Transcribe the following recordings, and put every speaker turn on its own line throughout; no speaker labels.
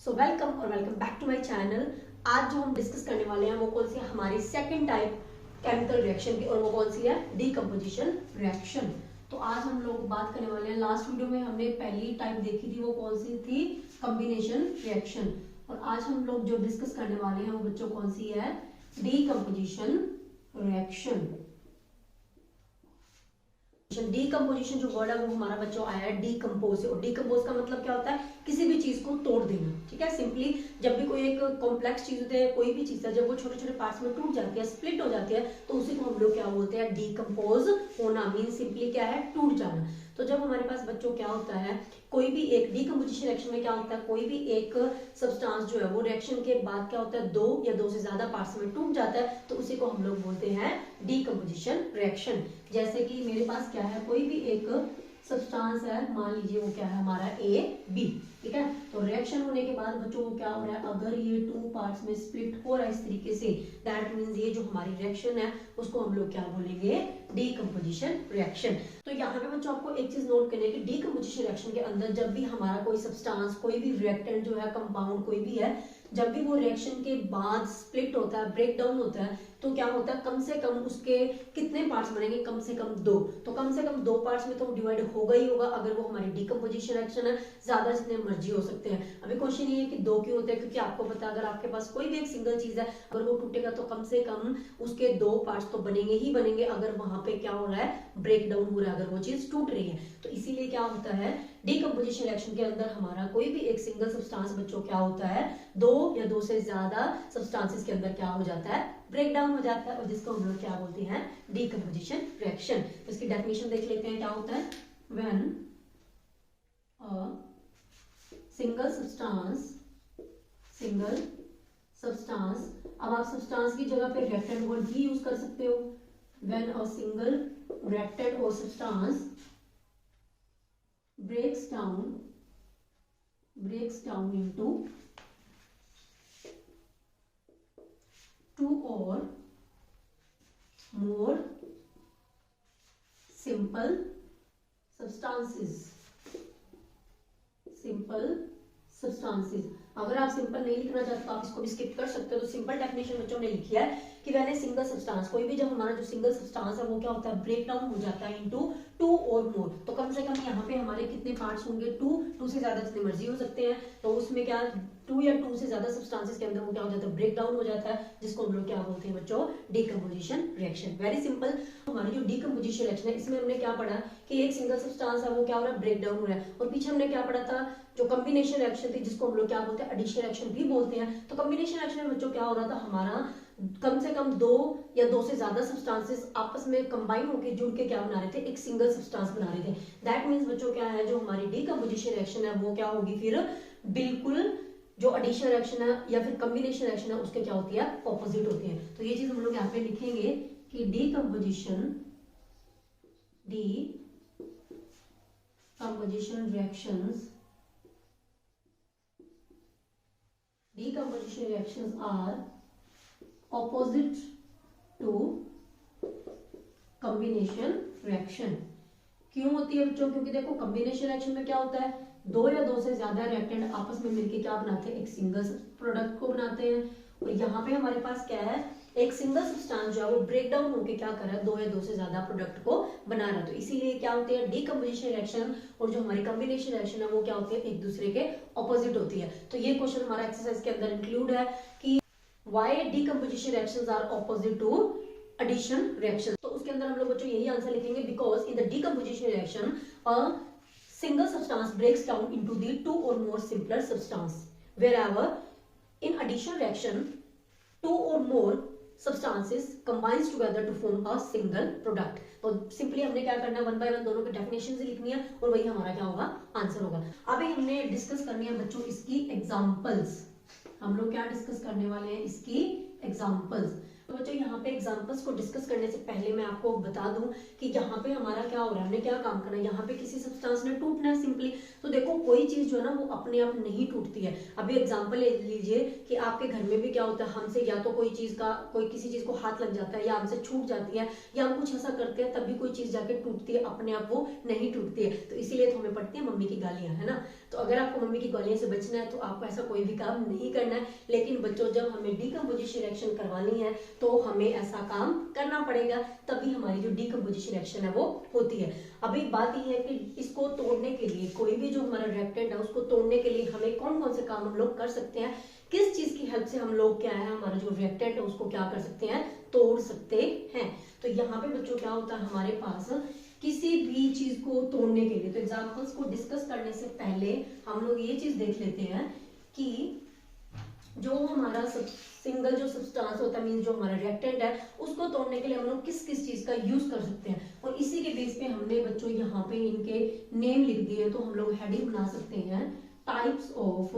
सो welcome और welcome back to my channel. आज जो हम डिस्कस करने वाले हैं वो कौन सी हमारी सेकंड टाइप केमिकल रिएक्शन की, और वो कौन सी है, डीकम्पोजिशन रिएक्शन। तो आज हम लोग बात करने वाले हैं, लास्ट वीडियो में हमने पहली टाइप देखी थी, वो कौन सी थी, कॉम्बिनेशन रिएक्शन। और आज हम लोग जो डिस्कस करने वाले हैं वो बच्चों कौन सी है, डीकम्पोजिशन रिएक्शन। डीकम्पोजिशन जो वर्ड है वो हमारा बच्चों आया है डीकम्पोज से, और डीकम्पोज का मतलब क्या होता है, किसी भी चीज को तोड़ देना। ठीक है, सिंपली जब भी कोई एक कॉम्प्लेक्स चीज होती है, कोई भी चीज है, जब वो छोटे छोटे पार्ट्स में टूट जाती है, स्प्लिट हो जाती है, तो उसी को हम लोग क्या बोलते हैं, डीकम्पोज होना। मीन सिंपली क्या है, टूट जाना। तो जब हमारे पास बच्चों क्या होता है, कोई भी एक डीकम्पोजिशन रिएक्शन में क्या होता है, कोई भी एक सब्सटेंस जो है वो रिएक्शन के बाद क्या होता है, दो या दो से ज्यादा पार्ट्स में टूट जाता है, तो उसी को हम लोग बोलते हैं डीकम्पोजिशन रिएक्शन। जैसे कि मेरे पास क्या है, कोई भी एक सब्सटेंस है, मान लीजिए वो क्या है हमारा ए बी। ठीक है, तो रिएक्शन होने के बाद बच्चों को क्या हो रहा है, अगर ये टू पार्ट्स में स्प्लिट हो रहा है इस तरीके से, दैट मींस ये जो हमारी रिएक्शन है उसको हम लोग क्या बोलेंगे, डीकम्पोजिशन रिएक्शन। तो यहाँ पे बच्चों आपको एक चीज नोट करनी है कि डीकम्पोजिशन रिएक्शन के अंदर जब भी हमारा कोई सब्सटेंस, कोई भी रिएक्टेंट जो है, कंपाउंड कोई भी है, जब भी वो रिएक्शन के बाद स्प्लिट होता है, ब्रेक डाउन होता है, तो क्या होता है, कम से कम उसके कितने पार्ट्स बनेंगे, कम से कम दो। तो कम से कम दो पार्ट्स में तो डिवाइड होगा ही होगा, अगर वो हमारी डीकम्पोजिशन रिएक्शन है। ज्यादा जितने मर्जी हो सकते हैं। अभी क्वेश्चन ये है कि दो क्यों होते हैं, क्योंकि आपको पता है अगर आपके पास कोई भी एक सिंगल चीज है, अगर वो टूटेगा तो कम से कम उसके दो पार्ट्स तो बनेंगे ही बनेंगे, अगर वहां पे क्या हो रहा है, ब्रेक डाउन हो रहा है, अगर वो चीज टूट रही है। तो इसीलिए क्या होता है, डीकम्पोजिशन रिएक्शन के अंदर हमारा कोई भी एक सिंगल सब्सटेंस बच्चों क्या होता है, दो या दो से ज्यादा सब्सटेंसेस के अंदर क्या हो जाता है, ब्रेक डाउन हो जाता है, और जिसको हम लोग क्या बोलते हैं, डीकम्पोजिशन रिएक्शन। तो इसकी डेफिनेशन देख लेते हैं क्या होता है। व्हेन अ सिंगल सब्सटेंस, अब आप सब्सटेंस की जगह पे रिएक्टेंट वर्ड भी यूज कर सकते हो। व्हेन अ सिंगल रिएक्टेंट और substance breaks down into two or more simple substances। अगर आप सिंपल नहीं लिखना चाहते तो आप इसको भी स्किप कर सकते हो। तो सिंपल डेफिनेशन बच्चों ने लिखी है कि वैन ए सिंगल सब्सटेंस, कोई भी जब हमारा जो सिंगल सब्सटेंस है वो क्या होता है, ब्रेक डाउन हो जाता है इनटू टू और मोर। तो कम से कम यहाँ पे हमारे कितने पार्ट्स होंगे, टू से ज्यादा जितने मर्जी हो सकते हैं। तो उसमें क्या, टू या टू से ज्यादा सब्सटेंसेस के अंदर वो क्या हो जाता है, ब्रेक डाउन हो जाता है, जिसको हम लोग क्या बोलते हैं बच्चों, डीकम्पोजिशन रिएक्शन। Very simple. हमारी जो डीकम्पोजिशन रिएक्शन है इसमें हमने क्या पढ़ा कि एक सिंगल सब्सटेंस है वो क्या हो रहा है, ब्रेक डाउन हो रहा है। और पीछे हमने क्या पढ़ा था, जो कॉम्बिनेशन रिएक्शन थी, जिसको हम लोग क्या बोलते हैं, एडिशन रिएक्शन भी बोलते हैं। तो कॉम्बिनेशन रिएक्शन में बच्चों क्या हो रहा था, हमारा कम से कम दो या दो से ज्यादा सब्सटेंसेस आपस में कंबाइन होकर जुड़ के क्या बना रहे थे, एक सिंगल सब्सटेंस बना रहे थे। दैट मींस बच्चों क्या है, जो हमारी डीकम्पोजिशन रिएक्शन है वो क्या होगी, फिर बिल्कुल जो एडिशन रिएक्शन है या फिर कॉम्बिनेशन रिएक्शन है उसके क्या होती है, ऑपोजिट होती है। तो ये चीज हम लोग यहाँ पे लिखेंगे कि decomposition reactions are opposite to combination reaction। क्यों होती है बच्चों, क्योंकि देखो कॉम्बिनेशन रिएक्शन में क्या होता है, दो या दो से ज्यादा रिएक्टेंट आपस में मिलकर क्या बनाते हैं, एक सिंगल प्रोडक्ट को बनाते हैं। और यहाँ पे हमारे पास क्या है, एक सिंगल सब्सटेंस जो है वो ब्रेक डाउन होकर क्या कर रहा है, दो या दो से ज्यादा प्रोडक्ट को बना रहा है। तो इसीलिए क्या होती है, डीकम्पोजिशन रिएक्शन और जो हमारी कॉम्बिनेशन रिएक्शन है वो क्या होती है, एक दूसरे के ऑपोजिट होती है। तो ये क्वेश्चन हमारा एक्सरसाइज के अंदर इंक्लूड है कि why decomposition reactions are opposite to addition reaction. तो उसके अंदर हम लोग बच्चों यही आंसर लिखेंगे, because in the decomposition reaction a single substance breaks down into the two or more simpler substance, wherever in addition reaction two or more substances combines together to form a single product। तो simply हमने क्या करना है, one by one दोनों की definition लिखनी है और वही हमारा क्या होगा, आंसर होगा। अभी हमने डिस्कस करनी है बच्चों इसकी एग्जांपल्स। हम लोग क्या डिस्कस करने वाले हैं, इसकी एग्जांपल्स। तो बच्चों यहाँ पे एग्जांपल्स को डिस्कस करने से पहले मैं आपको बता दूं कि यहाँ पे हमारा क्या हो रहा है, हमने क्या काम करना है, यहाँ पे किसी सब्सटेंस ने टूटना है सिंपली। तो देखो कोई चीज जो है ना वो अपने आप नहीं टूटती है। अभी एग्जांपल ले लीजिए कि आपके घर में भी क्या होता है, हमसे या तो कोई किसी चीज को हाथ लग जाता है, या हमसे छूट जाती है, या हम कुछ ऐसा करते हैं तभी कोई चीज जाके टूटती है, अपने आप वो नहीं टूटती है। तो इसीलिए तो हमें पड़ती है मम्मी की गालियां, है ना। तो अगर आपको मम्मी की गालियों से बचना है तो आपको ऐसा कोई भी काम नहीं करना है। लेकिन बच्चों जब हमें डीकम्पोजिशन रिएक्शन करवानी है तो हमें ऐसा काम करना पड़ेगा, तभी हमारी जो डीकम्पोजिशन रिएक्शन है वो होती है। अभी बात ये है कि इसको तोड़ने के लिए, कोई भी जो हमारा रिएक्टेंट है उसको तोड़ने के लिए हमें कौन कौन से काम हम लोग कर सकते हैं, किस चीज की हेल्प से हम लोग क्या है हमारा जो रिएक्टेंट है उसको क्या कर सकते हैं, तोड़ सकते हैं। तो यहाँ पे बच्चों क्या होता है हमारे पास किसी भी चीज को तोड़ने के लिए, तो एग्जांपल्स को डिस्कस करने से पहले हम लोग ये चीज देख लेते हैं कि जो हमारा सिंगल जो सब्सटेंस होता है, मीन जो हमारा रिएक्टेंट है, उसको तोड़ने के लिए हम लोग किस किस चीज का यूज कर सकते हैं। और इसी के बेस पे हमने बच्चों यहाँ पे इनके नेम लिख दिए, तो हम लोग हेडिंग बना सकते हैं टाइप्स ऑफ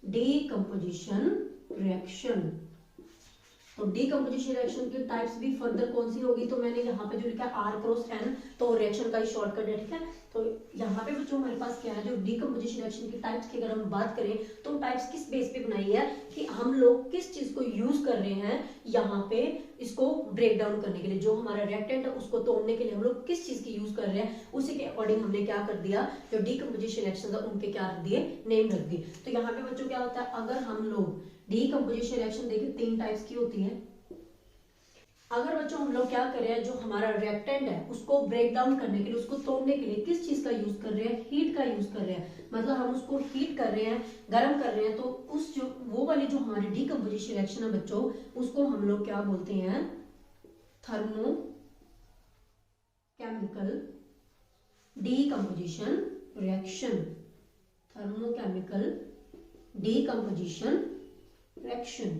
डीकम्पोजिशन रिएक्शन। तो डीकम्पोजिशन रिएक्शन की टाइप्स भी फर्दर कौन सी होगी, तो मैंने यहाँ पे जो लिखा है R×N, तो रिएक्शन का ही शॉर्टकट है, ठीक है। तो यहाँ पे बच्चों हमारे पास क्या है, जो डीकम्पोजिशन रिएक्शन की टाइप्स की अगर हम बात करें तो टाइप्स किस बेस पे बनाई है कि हम लोग किस चीज को यूज कर रहे हैं यहाँ पे इसको ब्रेक डाउन करने के लिए, जो हमारा रिएक्टेंट है उसको तोड़ने के लिए हम लोग किस चीज की यूज कर रहे हैं, उसी के अकॉर्डिंग हमने क्या कर दिया, जो डीकम्पोजिशन रिएक्शन था उनके क्या रख दिए, नेम रख दिए। तो यहाँ पे बच्चों क्या होता है, अगर हम लोग डीकम्पोजिशन रिएक्शन देखिए 3 टाइप्स की होती है। अगर बच्चों हम लोग क्या कर रहे हैं, जो हमारा रिएक्टेंट है उसको ब्रेक डाउन करने के लिए, उसको तोड़ने के लिए किस चीज का यूज कर रहे हैं, हीट का यूज कर रहे हैं, मतलब हम उसको हीट कर रहे हैं, गर्म कर रहे हैं, तो उस जो वो वाली जो हमारी डीकम्पोजिशन रिएक्शन है बच्चों, उसको हम लोग क्या बोलते हैं, thermochemical decomposition reaction. Thermochemical decomposition reaction,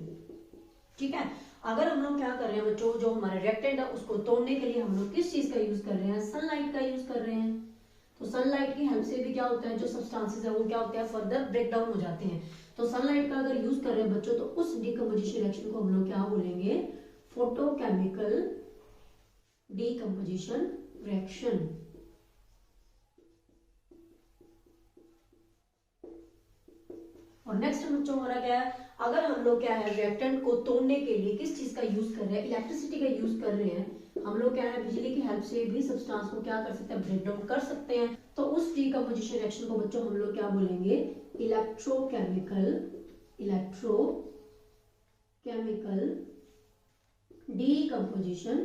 ठीक है। अगर हम लोग क्या कर रहे हैं बच्चों, जो हमारा रिएक्टेंट है उसको तोड़ने के लिए हम लोग किस चीज का यूज कर रहे हैं, सनलाइट का यूज कर रहे हैं। तो सनलाइट की हेल्प से भी क्या होता है, जो सब्सटेंसेस है वो क्या होते हैं, फर्दर ब्रेक डाउन हो जाते हैं। तो सनलाइट का अगर यूज कर रहे हैं बच्चों, तो उस डीकम्पोजिशन रिएक्शन को हम लोग क्या बोलेंगे, फोटोकेमिकल डीकम्पोजिशन रिएक्शन। और नेक्स्ट बच्चों हमारा क्या है, अगर हम लोग क्या है रिएक्टेंट को तोड़ने के लिए किस चीज का यूज कर रहे हैं, इलेक्ट्रिसिटी का यूज कर रहे हैं, हम लोग क्या है बिजली की हेल्प से भी सब्सटेंस को क्या कर सकते हैं, ब्रेक डाउन कर सकते हैं। तो उस डीकम्पोजिशन रिएक्शन को बच्चों हम लोग क्या बोलेंगे, इलेक्ट्रोकेमिकल डीकम्पोजिशन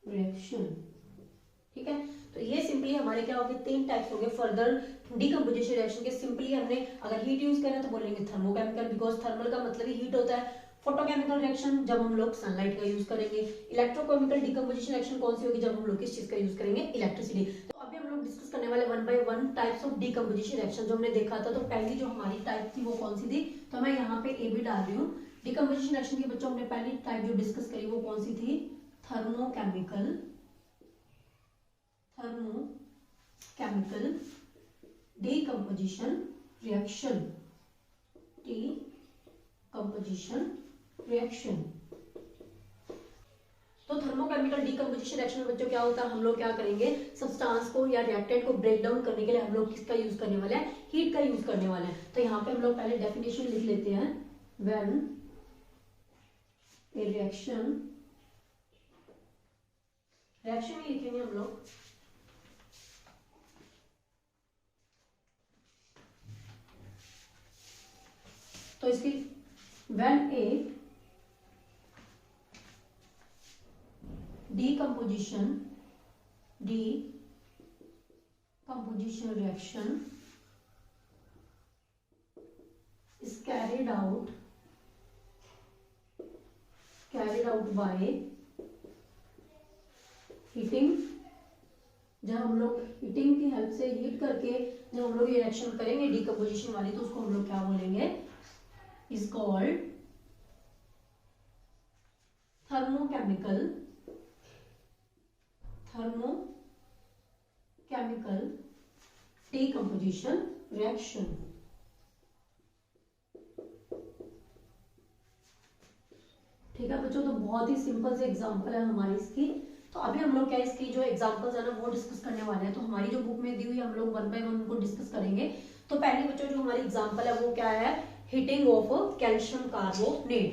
रिएक्शन। ठीक है। तो ये सिंपली हमारे क्या हो गए, 3 टाइप्स हो गए फर्दर डीकम्पोजिशन रिएक्शन के। सिंपली हमने अगर हीट यूज करें तो बोलेंगे थर्मोकेमिकल, बिकॉज थर्मल का मतलब ही हीट होता है। फोटोकेमिकल रिएक्शन जब हम लोग सनलाइट का यूज करेंगे। इलेक्ट्रोकेमिकल डीकम्पोजिशन रिएक्शन कौन सी होगी, जब हम लोग किस चीज का यूज करेंगे, इलेक्ट्रिसिटी। तो अभी हम लोग डिस्कस करने वाले 1 by 1 types of decomposition reaction जो हमने देखा था। तो पहली जो हमारी टाइप थी वो कौन सी थी, तो मैं यहाँ पे ए भी डाल रही हूँ। डीकम्पोजिशन रिएक्शन की बच्चों हमने पहली टाइप जो डिस्कस करी वो कौन सी थी, थर्मोकेमिकल डीकम्पोजिशन रिएक्शन। तो थर्मोकेमिकल डीकम्पोजिशन रिएक्शन में बच्चों क्या होता है, हम लोग क्या करेंगे, सब्सटेंस को या रिएक्टेंट को ब्रेक डाउन करने के लिए हम लोग किसका यूज करने वाले हैं, हीट का यूज करने वाले हैं। तो यहाँ पे हम लोग पहले डेफिनेशन लिख लेते हैं, व्हेन ए रिएक्शन ही लिखेंगे हम लोग। तो इसकी when a decomposition reaction is carried out by heating, जब हम लोग हीटिंग की हेल्प से हीट करके जब हम लोग ये रिएक्शन करेंगे डीकम्पोजिशन वाली, तो उसको हम लोग क्या बोलेंगे, is called thermochemical decomposition reaction। ठीक है बच्चों, तो बहुत ही सिंपल से एग्जांपल है हमारी इसकी। तो अभी हम लोग क्या इसकी जो एग्जांपल्स है ना वो डिस्कस करने वाले हैं। तो हमारी जो बुक में दी हुई हम लोग 1 बाय 1 उनको डिस्कस करेंगे। तो पहले बच्चों जो हमारी एग्जांपल है वो क्या है, हीटिंग ऑफ कैल्शियम कार्बोनेट,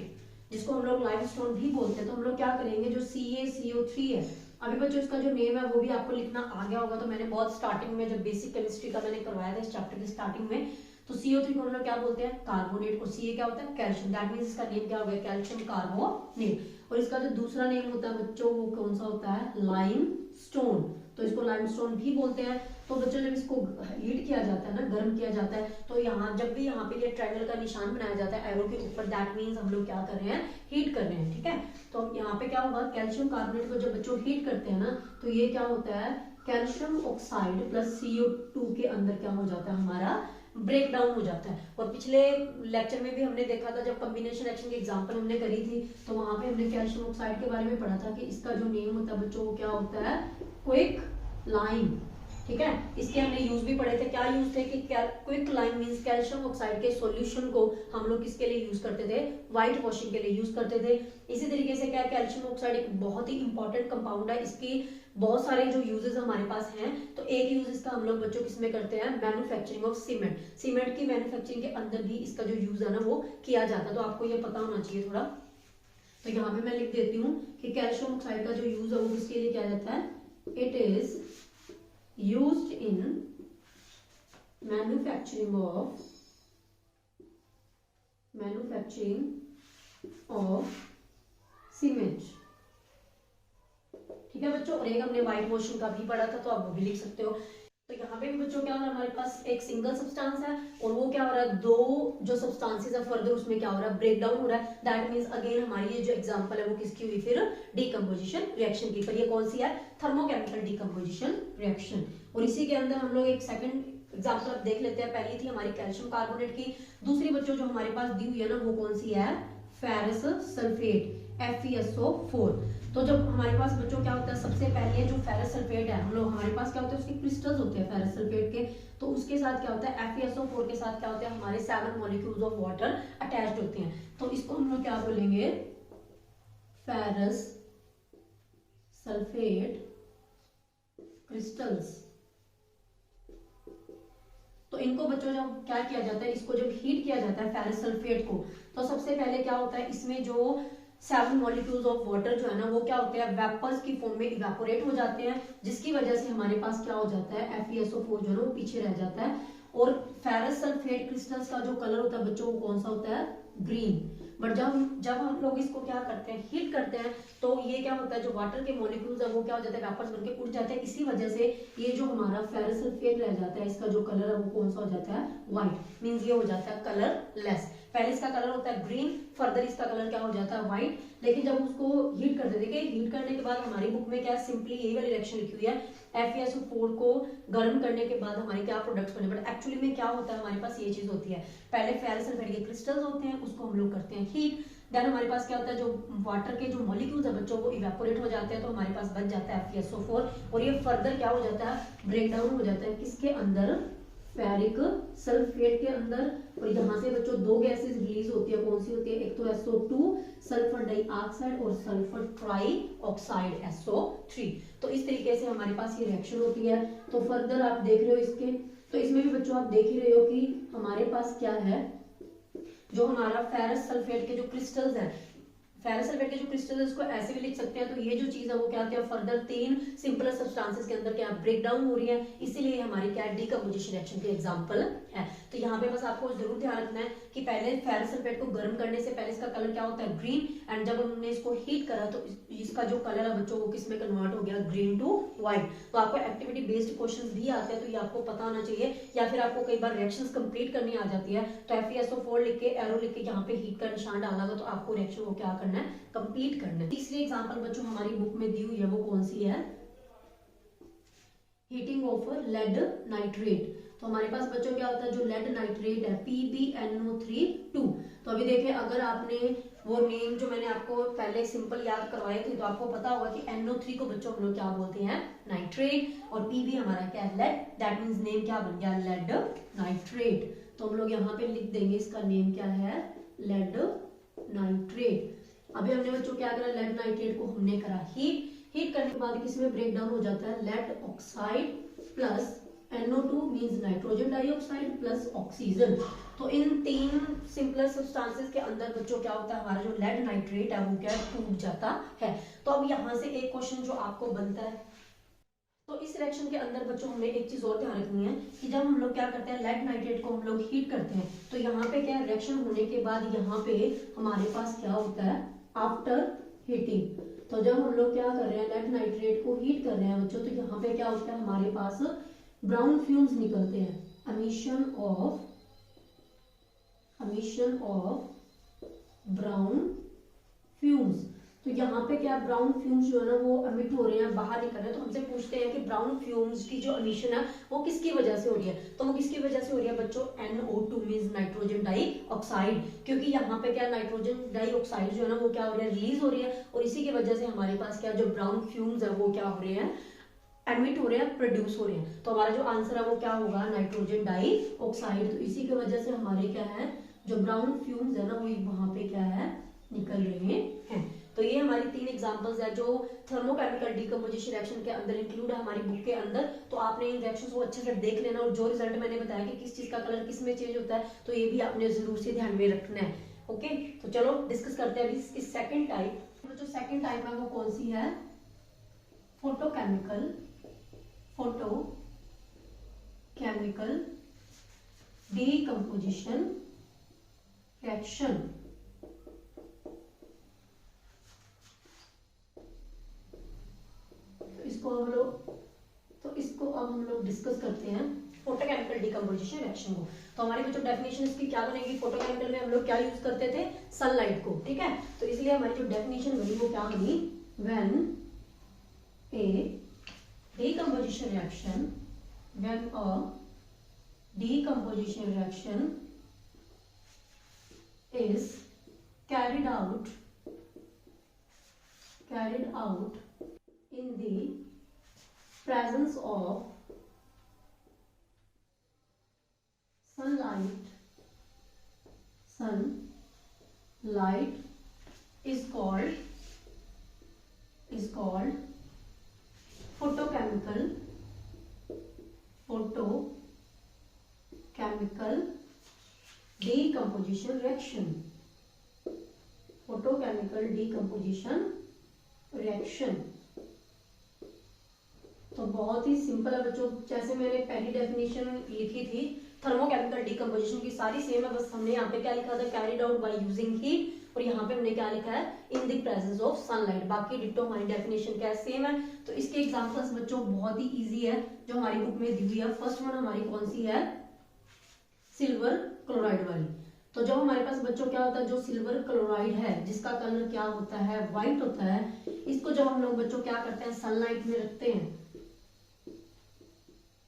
जिसको हम लोग लाइमस्टोन भी बोलते हैं। तो हम लोग क्या करेंगे, जो CaCO3 है, अभी बच्चों इसका जो नेम है वो भी आपको लिखना आ गया होगा, तो मैंने बहुत स्टार्टिंग में जब बेसिक केमिस्ट्री का मैंने करवाया था इस चैप्टर की स्टार्टिंग में, तो CO3 को हम लोग क्या बोलते हैं, कार्बोनेट, और Ca क्या होता है, कैल्शियम। दैट मींस इसका नेम क्या हो गया, कैल्शियम कार्बोनेट। और इसका जो दूसरा नेम होता है बच्चों वो कौन सा होता है, लाइमस्टोन। तो इसको लाइमस्टोन भी बोलते हैं। तो बच्चों जब इसको हीट किया जाता है ना, गर्म किया जाता है, तो यहाँ जब भी यहाँ पे ये ट्रायंगल का निशान बनाया जाता है एरो के ऊपर, दैट मींस हम लोग क्या कर रहे हैं, हीट कर रहे हैं, ठीक है। तो यहाँ पे क्या होगा, कैल्शियम कार्बोनेट को जब बच्चों हीट करते हैं ना, तो ये क्या होता है, कैल्शियम ऑक्साइड प्लस CO2 के अंदर क्या हो जाता है, हमारा ब्रेक डाउन हो जाता है। और पिछले लेक्चर में भी हमने देखा था, जब कॉम्बिनेशन रिएक्शन की एग्जांपल हमने करी थी, तो वहां पे हमने कैल्शियम ऑक्साइड के बारे में पढ़ा था कि इसका जो नेम होता है बच्चों वो क्या होता है, क्विक लाइम, ठीक है। इसके हमने यूज भी पढ़े थे, क्या यूज थे कि quick lime means calcium oxide के सॉल्यूशन को हम लोग किसके लिए यूज करते थे, व्हाइट वॉशिंग के लिए यूज करते थे। इसी तरीके से क्या, कैल्शियम ऑक्साइड एक बहुत ही इंपॉर्टेंट कंपाउंड है, इसकी बहुत सारे जो यूजेस हमारे पास हैं। तो एक यूज इसका हम लोग बच्चों किसमें करते हैं, मैन्युफैक्चरिंग ऑफ सीमेंट। सीमेंट की मैन्युफैक्चरिंग के अंदर भी इसका जो यूज है ना वो किया जाता है, तो आपको ये पता होना चाहिए थोड़ा। तो यहाँ पे मैं लिख देती हूँ कि कैल्शियम ऑक्साइड का जो यूज है वो किसके लिए किया जाता है, it is used in manufacturing of cement, ठीक है बच्चों। और एक हमने व्हाइट वॉशिंग का भी पढ़ा था, तो आप वो भी लिख सकते हो। तो यहाँ पे भी बच्चों क्या हो रहा है, हमारे पास एक सिंगल सब्सटेंस है और वो क्या हो रहा है, दो जो सब्सटेंसेस है फर्दर उसमें क्या हो रहा है, ब्रेक डाउन हो रहा है। दैट मींस अगेन हमारी ये जो एग्जांपल है वो किसकी हुई, फिर डीकंपोजिशन रिएक्शन की। पर ये कौन सी है, थर्मोकेमिकल डीकंपोजिशन रिएक्शन। और इसी के अंदर हम लोग एक सेकंड एग्जांपल अब देख लेते हैं। पहली थी हमारी कैल्शियम कार्बोनेट की, दूसरी बच्चों जो हमारे पास दी हुई है ना वो कौन सी है, फेरस सल्फेट, FeSO4। तो जब हमारे पास बच्चों क्या होता है, सबसे पहले जो फेरस सल्फेट है हम लोग, हमारे पास क्या होता है, उसके क्रिस्टल्स होते हैं फेरस सल्फेट के। तो उसके साथ क्या होता है, FeSO4 के साथ क्या होता है, हमारे 7 मॉलिक्यूल्स ऑफ वाटर अटैच्ड होते हैं। तो इसको हम लोग क्या बोलेंगे, फेरस सल्फेट क्रिस्टल्स। तो इनको बच्चों जब क्या किया जाता है, इसको जब हीट किया जाता है फेरस सल्फेट को, तो सबसे पहले क्या होता है, इसमें जो 7 मॉलिक्यूल्स ऑफ वाटर जो है ना वो क्या होते हैं, वेपर्स की फॉर्म में इवेपोरेट हो जाते हैं, जिसकी वजह से हमारे पास क्या हो जाता है, FeSO4 जो है ना वो पीछे रह जाता है। और फेरस सल्फेट क्रिस्टल्स का जो कलर होता है बच्चों वो कौन सा होता है, ग्रीन। बट जब हम लोग इसको क्या करते हैं, हीट करते हैं, तो ये क्या होता है, जो वाटर के मॉलिक्यूल्स है वो क्या हो जाते हैं, वेपर्स बनके उड़ जाते हैं। इसी वजह से ये जो हमारा फेरस सल्फेट रह जाता है, इसका जो कलर है वो कौन सा हो जाता है, व्हाइट। मींस ये हो जाता है कलरलेस। पहले इसका कलर होता है ग्रीन, फर्दर इसका कलर क्या हो जाता है, व्हाइट। लेकिन जब उसको हीट करते, देखिए हीट करने के बाद हमारी बुक में क्या सिंपली यही वाली रिएक्शन लिखी हुई है, FeSO4 को गर्म करने के बाद हमारे क्या प्रोडक्ट्स बने। बट एक्चुअली में क्या होता है, हमारे पास ये चीज होती है, पहले फेरस सल्फेट के क्रिस्टल्स होते हैं, उसको हम लोग करते हैं हीट, देन हमारे पास क्या होता है, जो वाटर के जो मॉलिक्यूल्स है बच्चों वो इवेपोरेट हो जाते हैं, तो हमारे पास बच जाता है FeSO4। और ये फर्दर क्या हो जाता है, ब्रेक डाउन हो जाता है किसके अंदर, फेरिक सल्फेट के अंदर। और यहाँ से बच्चों दो गैसेस रिलीज होती है, कौन सी होती है, एक तो SO2 सल्फर डाइऑक्साइड और सल्फर ट्राइऑक्साइड SO3। तो इस तरीके से हमारे पास ये रिएक्शन होती है। तो फर्दर आप देख रहे हो इसके, तो इसमें भी बच्चों आप देख ही रहे हो कि हमारे पास क्या है, जो हमारा फेरस सल्फेट के जो क्रिस्टल्स है, फेरस सल्फेट के जो क्रिस्टल है उसको ऐसे भी लिख सकते हैं। तो ये जो चीज है वो क्या होती है, फर्दर 3 सिंपल सब्सटेंसेस के अंदर क्या ब्रेक डाउन हो रही है, इसीलिए हमारी क्या डीकंपोजिशन रिएक्शन के एग्जांपल है। तो यहाँ पे बस आपको जरूर ध्यान रखना है कि पहले फेरस सल्फेट को गर्म करने से पहले इसका कलर क्या होता है, ग्रीन। एंड जब हमने इसको हीट करा तो इसका जो कलर है बच्चों वो किसमें कन्वर्ट हो गया, ग्रीन टू व्हाइट। तो आपको एक्टिविटी बेस्ड क्वेश्चंस भी आते हैं, तो ये आपको पता होना चाहिए। या फिर आपको कई बार रिएक्शंस कंप्लीट करनी आ जाती है, तो FeSO4 लिख के एरो लिख के यहाँ पे हीट का निशान डाला होगा, तो आपको रिएक्शन को क्या करना है, कंप्लीट करना है। तीसरी एग्जांपल बच्चों हमारी बुक में दी हुई है वो कौन सी है, हीटिंग ऑफ लेड नाइट्रेट। तो हमारे पास बच्चों क्या होता है, जो लेड नाइट्रेट है PbNO3(2). तो अभी देखिए, अगर आपने वो नेम जो मैंने आपको पहले सिंपल याद करवाए थे, तो आपको पता होगा कि NO3 को बच्चों हम लोग क्या बोलते हैं, नाइट्रेट। और Pb हमारा क्या है, लेड। दैट मींस नेम क्या बन गया, लेड नाइट्रेट। तो हम लोग यहाँ पे लिख देंगे इसका नेम क्या है, लेड नाइट्रेट। अभी हमने बच्चों क्या करा, लेड नाइट्रेट को हमने करा हीट। हीट करने के बाद किसमें ब्रेक डाउन हो जाता है, lead oxide plus NO2 means nitrogen dioxide plus oxygen. तो इन तीन सिंपलर सब्सटेंसेस के अंदर बच्चों क्या होता है, हमारा जो लेड नाइट्रेट है वो क्या टूट जाता है। तो अब यहाँ से एक क्वेश्चन जो आपको बनता है, तो इस रिएक्शन के अंदर बच्चों हमें एक चीज और ध्यान रखनी है कि जब हम लोग क्या करते हैं, लेड नाइट्रेट को हम लोग हीट करते हैं, तो यहाँ पे क्या रिएक्शन होने के बाद यहाँ पे हमारे पास क्या होता है, आफ्टर हीटिंग। तो जब हम लोग क्या कर रहे हैं, लेड नाइट्रेट को हीट कर रहे हैं बच्चों, तो यहाँ पे क्या होता है, हमारे पास ब्राउन फ्यूम्स निकलते हैं, एमिशन ऑफ ब्राउन फ्यूम्स। तो यहाँ पे क्या ब्राउन फ्यूम्स जो है ना वो एमिट हो रहे हैं, बाहर निकल रहे हैं। तो हमसे पूछते हैं कि ब्राउन फ्यूम्स की जो एमिशन है वो किसकी वजह से हो रही है, तो वो किसकी वजह से हो रही है बच्चों, NO2 मींस नाइट्रोजन डाइऑक्साइड, क्योंकि यहाँ पे क्या नाइट्रोजन डाइऑक्साइड जो है ना वो क्या हो रहा है, रिलीज हो रही है, और इसी की वजह से हमारे पास क्या जो ब्राउन फ्यूम्स है वो क्या हो रहे हैं, एमिट हो रहे हैं, प्रोड्यूस हो रहे हैं। तो हमारा जो आंसर है वो क्या होगा, नाइट्रोजन डाइऑक्साइड। तो इसी की वजह से हमारे क्या है, जो ब्राउन फ्यूम्स है ना वो वहां पे क्या है, निकल रहे हैं। तो ये हमारी तीन एग्जांपल्स है जो थर्मोकेमिकल डीकंपोजिशन रिएक्शन के अंदर इंक्लूड है हमारी बुक के अंदर। तो आपने इन रिएक्शंस को अच्छे से देख लेना, और जो रिजल्ट मैंने बताया कि किस चीज का कलर किस में चेंज होता है, तो ये भी आपने जरूर से ध्यान में रखना है। ओके, तो चलो डिस्कस करते हैं अभी इसकी सेकंड टाइप। जो सेकंड टाइप है वो कौन सी है, फोटोकेमिकल डीकंपोजिशन रिएक्शन। इसको अब हम लोग डिस्कस करते हैं फोटोकेमिकल डीकंपोजिशन रिएक्शन को। तो हमारी जो डेफिनेशन इसकी क्या बनेगी, फोटोकेमिकल में हम लोग क्या यूज करते थे, सनलाइट को, ठीक है। तो इसलिए हमारी जो डेफिनेशन बनी वो क्या बनी, when A decomposition reaction is carried out in the presence of sunlight is called photochemical decomposition reaction। Photochemical decomposition reaction तो बहुत ही सिंपल है बच्चों। जैसे मैंने पहली डेफिनेशन लिखी थी थर्मोकेमिकल डीकंपोजिशन की, सारी सेम है, बस हमने यहाँ पे क्या लिखा था, carried out by using heat, और यहाँ पे हमने क्या लिखा है, in the presence of sunlight. बाकी डिट्टो हमारी डेफिनेशन क्या है, सेम है। तो इसके एग्जांपल्स बच्चों बहुत ही इजी है जो हमारी बुक में दी हुई है। फर्स्ट वन हमारी कौन सी है, सिल्वर क्लोराइड वाली। तो जब हमारे पास बच्चों क्या होता है, जो सिल्वर क्लोराइड है जिसका कलर क्या होता है, व्हाइट होता है, इसको जब हम लोग बच्चों क्या करते हैं, सनलाइट में रखते हैं,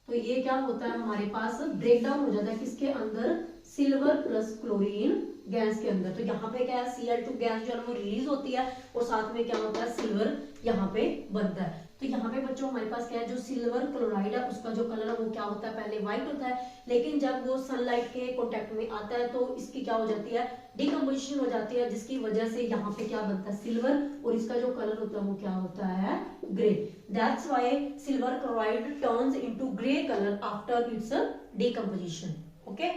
तो ये क्या होता है, हमारे पास ब्रेक डाउन हो जाता है किसके अंदर, सिल्वर प्लस क्लोरीन गैस के अंदर। तो यहाँ पे क्या है, Cl2 गैस जो है वो रिलीज होती है, और साथ में क्या होता है, सिल्वर यहाँ पे बनता है। तो यहाँ पे बच्चों हमारे पास क्या है, जो सिल्वर क्लोराइड है उसका जो कलर है वो क्या होता है, पहले व्हाइट होता है, लेकिन जब वो सनलाइट के कांटेक्ट में आता है तो इसकी क्या हो जाती है, डिकम्पोजिशन हो जाती है, जिसकी वजह से यहाँ पे क्या बनता है, सिल्वर, और इसका जो कलर होता है वो क्या होता है, grey. That's why silver chloride turns into grey colour after it's decomposition. Okay,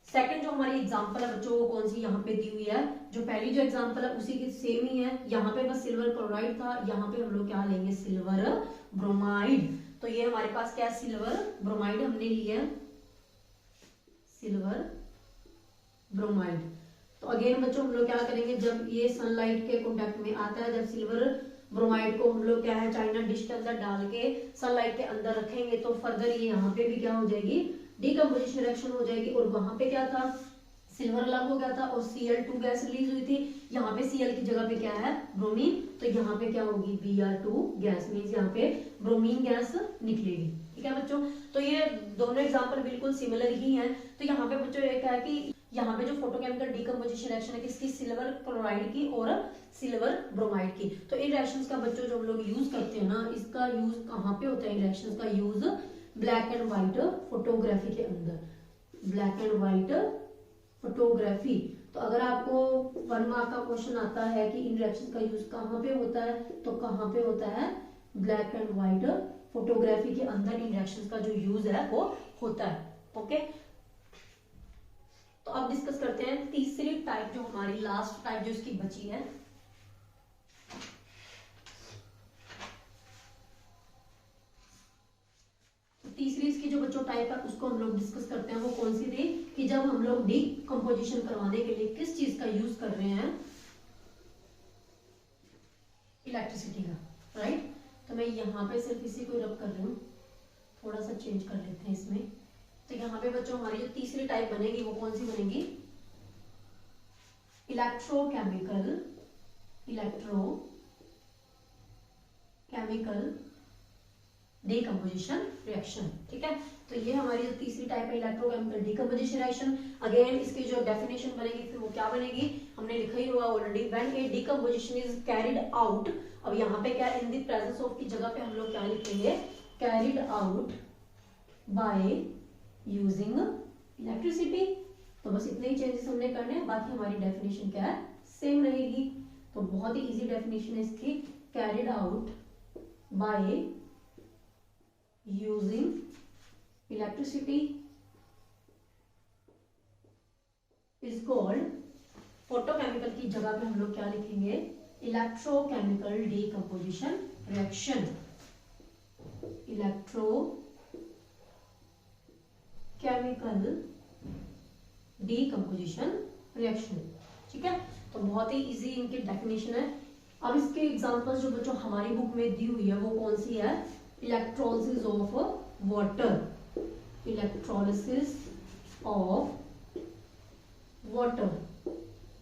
second जो हमारी एग्जांपल है बच्चों वो कौन सी यहाँ पे दी हुई है, जो पहली जो एग्जांपल है उसी की सेम ही है। यहाँ पे बस सिल्वर क्लोराइड था, यहाँ पे हम लोग क्या लेंगे, सिल्वर ब्रोमाइड। तो ये हमारे पास क्या है, सिल्वर ब्रोमाइड हमने लिया, सिल्वर ब्रोमाइड। तो अगेन बच्चों हम लोग क्या करेंगे, जब ये सनलाइट के कांटेक्ट में आता है, जब सिल्वर ब्रोमाइड को हम लोग क्या है, चाइना डिश के अंदर डाल के सनलाइट के अंदर रखेंगे, तो फर्दर ये यहाँ पे भी क्या हो जाएगी, डिकम्पोजिशन रिएक्शन हो जाएगी। और वहां पे क्या था, सिल्वर अलग हो गया था और Cl2 गैस रिलीज हुई थी, यहाँ पे Cl की जगह पे क्या है, ब्रोमीन। तो यहाँ पे क्या होगी, Br2 गैस, मींस यहाँ पे ब्रोमीन गैस निकलेगी। ठीक है बच्चों, तो ये दोनों एग्जांपल बिल्कुल सिमिलर ही हैं। तो यहाँ पे बच्चों ये क्या है कि यहाँ पे जो फोटोकेमिकल डीकम्पोजिशन रिएक्शन है किसकी, सिल्वर क्लोराइड की और सिल्वर ब्रोमाइड की। तो इन रिएक्शंस का बच्चों जो हम लोग यूज करते हैं ना, इसका यूज कहाँ पे होता है, इन रिएक्शंस का use black and white photography के अंदर, ब्लैक एंड व्हाइट फोटोग्राफी। तो अगर आपको 1 मार्क का क्वेश्चन आता है कि इन रिएक्शंस का यूज कहाँ पे होता है, तो कहाँ पे होता है, ब्लैक एंड व्हाइट फोटोग्राफी के अंदर इन रिएक्शंस का जो यूज है वो होता है। ओके, तो अब डिस्कस करते हैं तीसरी टाइप, जो हमारी लास्ट टाइप जो इसकी बची है। तीसरी इसकी जो बच्चों टाइप है उसको हम लोग डिस्कस करते हैं। वो कौन सी थी कि जब हम लोग डीकंपोजिशन करवाने के लिए किस चीज का यूज कर रहे हैं, इलेक्ट्रिसिटी का, राइट। तो मैं यहाँ पे सिर्फ इसी को रब कर रही हूँ, थोड़ा सा चेंज कर लेते हैं इसमें। तो यहाँ पे बच्चों हमारी जो तीसरी टाइप बनेगी वो कौन सी बनेगी, इलेक्ट्रोकेमिकल डीकंपोजिशन रिएक्शन। ठीक है, तो ये हमारी जो तीसरी टाइप है इलेक्ट्रोकेमिकल डीकंपोजिशन रिएक्शन। अगेन इसकी जो डेफिनेशन बनेगी फिर वो क्या बनेगी, हमने लिखा ही हुआ already, when A decomposition is carried out. अब यहाँ पे क्या, इन द प्रेजेंस ऑफ की जगह पे हम लोग क्या लिखेंगे, carried out by using electricity. तो बस इतने ही चेंजेस हमने करने हैं, बाकी हमारी डेफिनेशन क्या है, सेम रहेगी। तो बहुत ही इजी डेफिनेशन है इसकी, carried out by using electricity is called, photochemical की जगह पे हम लोग क्या लिखेंगे, electrochemical decomposition reaction. Electrochemical decomposition reaction. ठीक है, तो बहुत ही इजी इनकी डेफिनेशन है। अब इसके एग्जांपल्स जो बच्चों हमारी बुक में दी हुई है वो कौन सी है, electrolysis of water, electrolysis of water.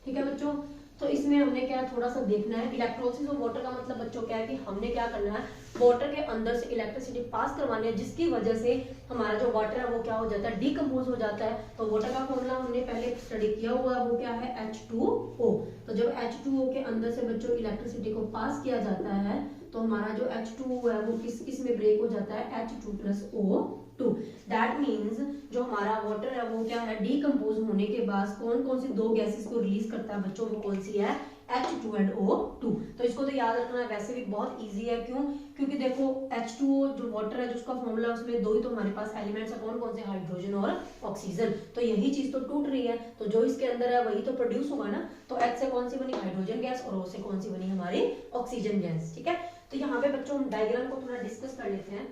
ठीक है बच्चों, तो इसमें हमने क्या थोड़ा सा देखना है, इलेक्ट्रोलिसिस ऑफ वाटर का मतलब बच्चों क्या है कि हमने क्या करना है, वाटर के अंदर से इलेक्ट्रिसिटी पास करवानी है, जिसकी वजह से हमारा जो वाटर है वो क्या हो जाता है, डीकंपोज हो जाता है। तो वाटर का फॉर्मूला हमने पहले स्टडी किया हुआ है, वो क्या है, H2O। तो जब H2O के अंदर से बच्चों इलेक्ट्रिसिटी को पास किया जाता है तो हमारा जो H2O है वो किस किस में ब्रेक हो जाता है, H2+O2। दैट मीन्स जो हमारा वाटर है वो क्या है, डीकंपोज होने के बाद कौन कौन सी दो गैसेस को रिलीज करता है बच्चों, वो कौन सी है, H2 and O2। तो इसको तो याद रखना है, वैसे भी बहुत इजी है। क्यों, क्योंकि देखो H2O जो वाटर है जिसका फॉर्मूला, उसमें दो ही तो हमारे पास एलिमेंट्स है, कौन कौन से, हाइड्रोजन और ऑक्सीजन। तो यही चीज तो टूट रही है, तो जो इसके अंदर है वही तो प्रोड्यूस होगा ना। तो H से कौन सी बनी, हाइड्रोजन गैस, और O से कौन सी बनी, हमारी ऑक्सीजन गैस। ठीक है, तो यहाँ पे बच्चों हम डायग्राम को थोड़ा डिस्कस कर लेते हैं।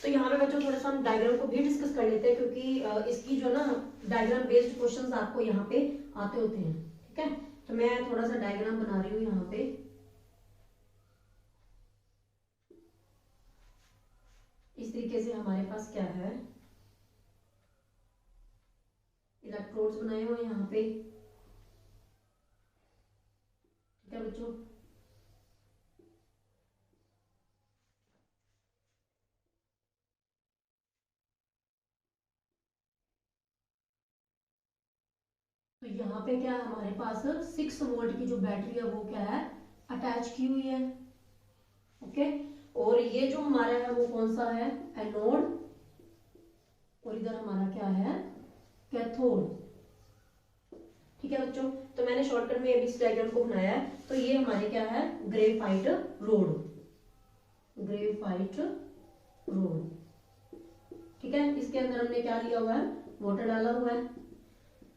तो यहाँ पे बच्चों थोड़ा सा हम डायग्राम को भी डिस्कस कर लेते हैं, क्योंकि इसकी जो ना डायग्राम बेस्ड क्वेश्चंस आपको यहाँ पे आते होते हैं। ठीक है, तो मैं थोड़ा सा डायग्राम बना रही हूँ यहाँ पे। इस तरीके से हमारे पास क्या है, इलेक्ट्रोड्स बनाए हुए यहाँ पे। ठीक है बच्चों, तो यहाँ पे क्या है, हमारे पास 6 वोल्ट की जो बैटरी है वो क्या है, अटैच की हुई है। ओके, और ये जो हमारा है वो कौन सा है, एनोड, और इधर हमारा क्या है, कैथोड। ठीक है बच्चों, तो मैंने शॉर्टकट में इस डायग्राम को बनाया है। तो ये हमारे क्या है, ग्रेफाइट रोड, ग्रेफाइट रोड। ठीक है, इसके अंदर हमने क्या लिया हुआ है, वाटर डाला हुआ है।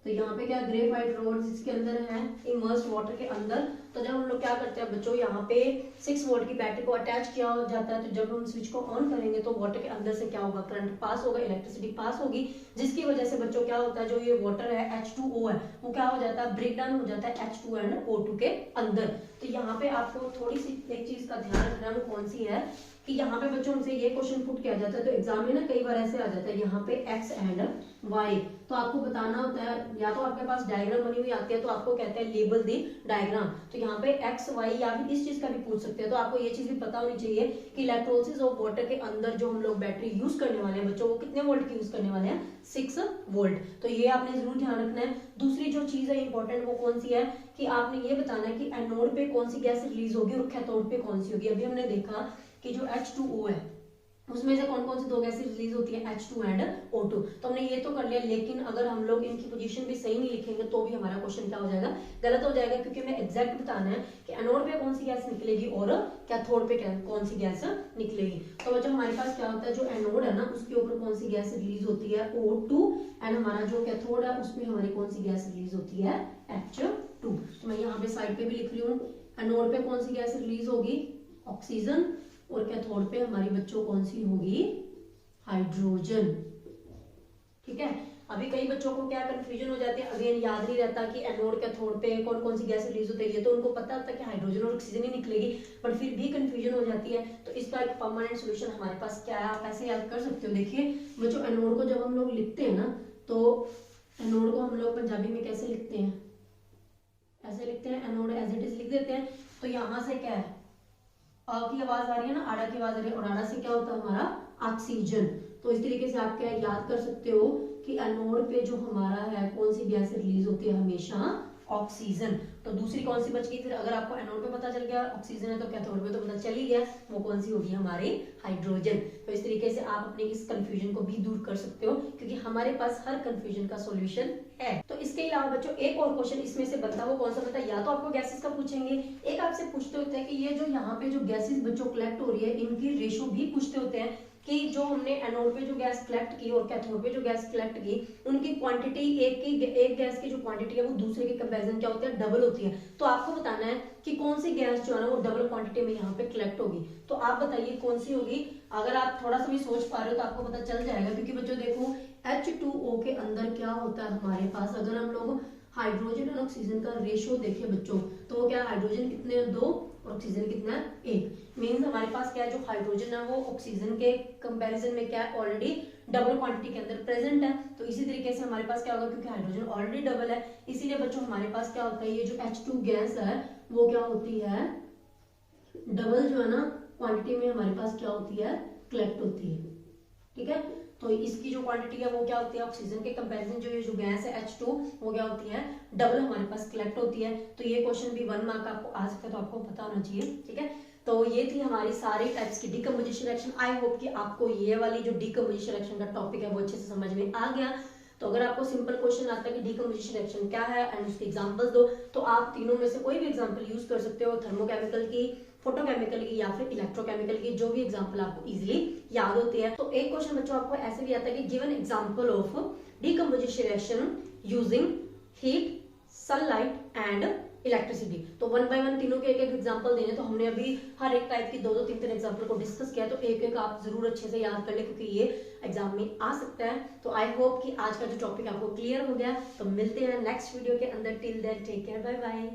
तो यहाँ पे क्या, ग्रेफाइट रोड जिसके अंदर है इमर्स्ड वाटर के अंदर। तो जब हम लोग क्या करते हैं बच्चों, यहाँ पे 6 वोल्ट की बैटरी को अटैच किया जाता है। तो जब हम स्विच को ऑन करेंगे तो वाटर के अंदर से क्या होगा, करंट पास होगा, इलेक्ट्रिसिटी पास होगी, जिसकी वजह से बच्चों क्या होता है, जो ये वाटर है H2O है वो क्या हो जाता है, ब्रेक डाउन हो जाता है H2 and O2 के अंदर। तो यहाँ पे आपको थोड़ी सी एक चीज का ध्यान रखना है, वो कौन सी है कि यहाँ पे बच्चों हमसे ये क्वेश्चन पुट किया जाता है। तो एग्जाम में ना कई बार ऐसे आ जाता है, यहाँ पे X एंड Y, तो आपको बताना होता है, या तो आपके पास डायग्राम बनी हुई आती है तो आपको कहते हैं लेबल दी डायग्राम। तो यहाँ पे X Y या फिर इस चीज का भी पूछ सकते हैं। तो आपको ये चीज भी पता होनी चाहिए कि इलेक्ट्रोलिसिस ऑफ वाटर के अंदर जो हम लोग बैटरी यूज करने वाले हैं बच्चों, वो कितने वोल्ट की यूज करने वाले हैं, 6 वोल्ट। तो ये आपने जरूर ध्यान रखना है। दूसरी जो चीज है इंपॉर्टेंट, वो कौन सी है कि आपने ये बताना है कि एनोड पे कौन सी गैस रिलीज होगी और कैथोड पे कौन सी होगी। अभी हमने देखा कि जो H2O है उसमें से कौन कौन सी दो गैसें रिलीज होती है, H2 एंड O2। तो हमने ये तो कर लिया, लेकिन अगर हम लोग इनकी पोजीशन भी सही नहीं लिखेंगे तो भी हमारा क्वेश्चन क्या हो जाएगा, गलत हो जाएगा, क्योंकि हमें एग्जैक्ट बताना है कि एनोड पे कौन सी गैस निकलेगी और कैथोड पे कौन सी गैस निकलेगी। तो बच्चों हमारे पास क्या होता है, जो एनोड है ना उसके ऊपर कौन सी गैस रिलीज होती है, O2, एंड हमारा जो कैथोड है उसमें हमारी कौन सी गैस रिलीज होती है, H2। तो मैं यहाँ पे साइड पे भी लिख रही हूँ, एनोड पे कौन सी गैस रिलीज होगी, ऑक्सीजन, और कैथोड पे हमारी बच्चों कौन सी होगी, हाइड्रोजन। ठीक है, अभी कई बच्चों को क्या कंफ्यूजन हो जाती है, अगेन याद नहीं रहता कि एनोड कैथोड पे कौन कौन सी गैस रिलीज होती है, ये तो उनको पता होता है कि हाइड्रोजन और ऑक्सीजन ही निकलेगी, बट फिर भी कंफ्यूजन हो जाती है। तो इसका एक परमानेंट सॉल्यूशन हमारे पास क्या है, आप ऐसे याद कर सकते हो। देखिए बच्चों, एनोड को जब हम लोग लिखते हैं ना, तो एनोड को हम लोग पंजाबी में कैसे लिखते हैं, ऐसे लिखते हैं, एनोड एज इट इज लिख देते हैं। तो यहाँ से क्या है, अ की आवाज आ रही है ना, आड़ा की आवाज आ रही है, और आड़ा से क्या होता है हमारा ऑक्सीजन। तो इस तरीके से आप क्या याद कर सकते हो कि एनोड पे जो हमारा है कौन सी गैस रिलीज होती है, हमेशा ऑक्सीजन। तो दूसरी कौन सी बच गई फिर, अगर आपको एनोड पे पता चल गया ऑक्सीजन है, तो कैथोड पे तो पता चल ही गया, वो कौन सी होगी, हमारी हाइड्रोजन। तो इस तरीके से आप अपने इस कंफ्यूजन को भी दूर कर सकते हो, क्योंकि हमारे पास हर कंफ्यूजन का सॉल्यूशन है। तो इसके अलावा बच्चों एक और क्वेश्चन इसमें से बनता है, वो कौन सा बनता है, या तो आपको गैसेस का पूछेंगे, एक आपसे पूछते होते हैं कि ये जो यहाँ पे जो गैसेस बच्चों कलेक्ट हो रही है इनकी रेशो भी पूछते होते हैं, कि जो हमने एनोड पे जो गैस कलेक्ट की और कैथोड पे जो गैस कलेक्ट की, उनकी क्वांटिटी एक गैस की जो क्वांटिटी है वो दूसरे के कंपैरिजन क्या होती है, डबल होती है। तो आपको बताना है कि कौन सी गैस जो है ना वो डबल क्वांटिटी में यहाँ पे कलेक्ट होगी। तो आप बताइए कौन सी होगी। अगर आप थोड़ा सा भी सोच पा रहे हो तो आपको पता चल जाएगा, क्योंकि बच्चों देखो H2O के अंदर क्या होता है हमारे पास, अगर हम लोग हाइड्रोजन और ऑक्सीजन का रेशियो देखें बच्चों, तो वो क्या, हाइड्रोजन कितने हैं, 2, और ऑक्सीजन कितना है, 1। मींस हमारे पास क्या है, जो हाइड्रोजन है वो ऑक्सीजन के कंपैरिजन में क्या है, ऑलरेडी डबल क्वांटिटी के अंदर प्रेजेंट है। तो इसी तरीके से हमारे पास क्या होगा, क्योंकि हाइड्रोजन ऑलरेडी डबल है, इसीलिए बच्चों हमारे पास क्या होता है, ये जो H2 गैस है वो क्या होती है, डबल जो है ना क्वांटिटी में हमारे पास क्या होती है, कलेक्ट होती है। ठीक है, तो इसकी जो क्वांटिटी है वो क्या होती है, ऑक्सीजन के कंपैरिजन जो ये जो गैस है H2 वो क्या होती है, डबल हमारे पास कलेक्ट होती है। तो ये क्वेश्चन भी 1 मार्क आपको आ सकता है, तो आपको पता होना चाहिए। ठीक है, तो ये थी हमारी सारी टाइप्स की डीकंपोजिशन रिएक्शन। आई होप कि आपको ये वाली जो डीकंपोजिशन रिएक्शन का टॉपिक है वो अच्छे से समझ में आ गया। तो अगर आपको सिंपल क्वेश्चन आता है कि डीकंपोजिशन रिएक्शन क्या है एंड उसके एग्जांपल्स दो, तो आप तीनों में से कोई भी एग्जांपल यूज कर सकते हो, थर्मोकेमिकल की, फोटोकेमिकल की, या फिर इलेक्ट्रोकेमिकल की, जो भी एग्जांपल आपको इजीली याद होती है। तो एक क्वेश्चन बच्चों आपको ऐसे भी आता है कि given example of decomposition reaction using heat, sunlight and electricity. तो 1 बाय 1 तीनों के एक एक एग्जांपल देने। तो हमने अभी हर एक टाइप की 2-2 3-3 एग्जांपल को डिस्कस किया, तो एक एक आप जरूर अच्छे से याद कर ले, क्योंकि ये एग्जाम में आ सकता है। तो आई होप कि आज का जो टॉपिक आपको क्लियर हो गया। तो मिलते हैं नेक्स्ट वीडियो के अंदर, till then take care, bye bye.